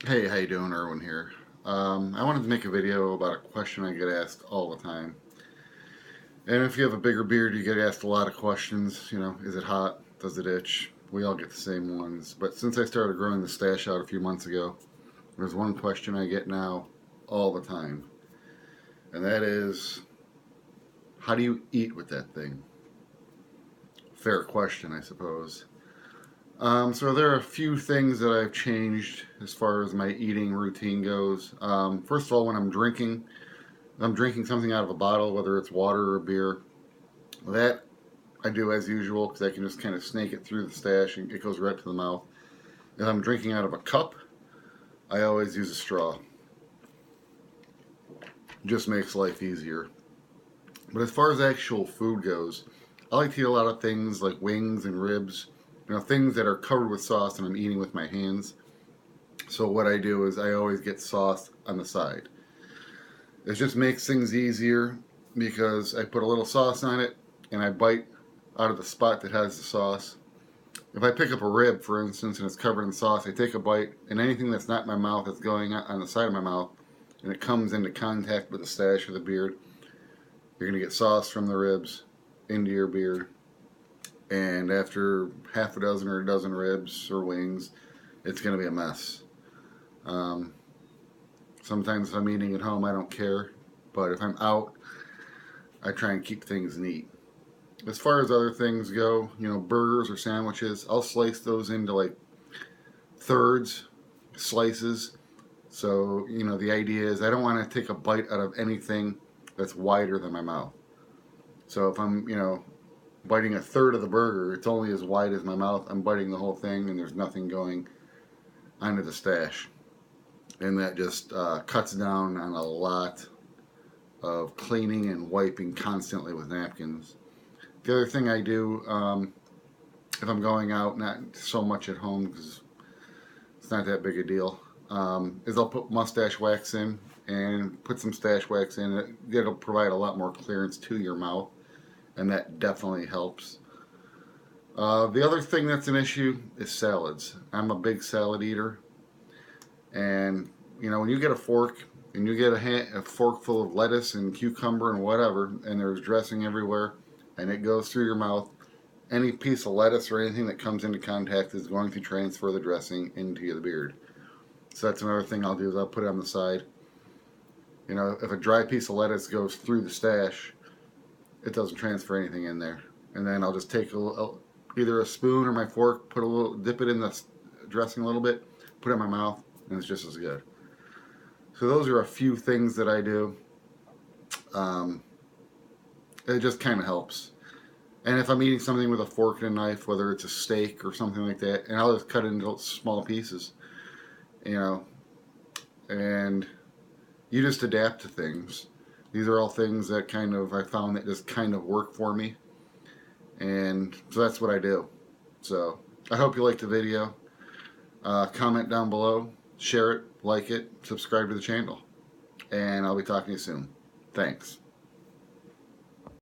Hey, how you doing? Erwin here. I wanted to make a video about a question I get asked all the time. And if you have a bigger beard, you get asked a lot of questions. Is it hot? Does it itch? We all get the same ones. But since I started growing the stash out a few months ago, there's one question I get now all the time. And that is, how do you eat with that thing? Fair question, I suppose. So there are a few things that I've changed as far as my eating routine goes. First of all, when I'm drinking something out of a bottle, whether it's water or beer. That I do as usual because I can just kind of snake it through the stash and it goes right to the mouth. If I'm drinking out of a cup, I always use a straw. Just makes life easier. But as far as actual food goes, I like to eat a lot of things like wings and ribs, things that are covered with sauce and I'm eating with my hands. So what I do is I always get sauce on the side. It just makes things easier because I put a little sauce on it and I bite out of the spot that has the sauce. If I pick up a rib, for instance, and it's covered in sauce, I take a bite, and anything that's not in my mouth that's going on the side of my mouth, and it comes into contact with the stash or the beard, you're going to get sauce from the ribs into your beard. And after half a dozen or a dozen ribs or wings, it's going to be a mess. Um, Sometimes if I'm eating at home, I don't care. But if I'm out, I try and keep things neat. As far as other things go, burgers or sandwiches, I'll slice those into like thirds, slices. So, the idea is I don't want to take a bite out of anything that's wider than my mouth. So if I'm, biting a third of the burger, it's only as wide as my mouth. I'm biting the whole thing and there's nothing going onto the stash. And that just cuts down on a lot of cleaning and wiping constantly with napkins. The other thing I do, if I'm going out, not so much at home because it's not that big a deal, is I'll put mustache wax in and put some stash wax in it. It'll provide a lot more clearance to your mouth, and that definitely helps. The other thing that's an issue is salads. I'm a big salad eater, and when you get a fork and you get a fork full of lettuce and cucumber and whatever, and there's dressing everywhere, and it goes through your mouth, any piece of lettuce or anything that comes into contact is going to transfer the dressing into the beard. So that's another thing I'll do is I'll put it on the side. If a dry piece of lettuce goes through the stash, it doesn't transfer anything in there. And then I'll just take either a spoon or my fork, dip it in the dressing a little bit, put it in my mouth, and it's just as good. So those are a few things that I do. Um, it just kind of helps. And if I'm eating something with a fork and a knife, whether it's a steak or something like that, and I'll just cut it into small pieces, you know, and you just adapt to things. These are all things that I found that just kind of work for me, and so that's what I do. So I hope you liked the video. Comment down below, share it, like it, subscribe to the channel, and I'll be talking to you soon. Thanks.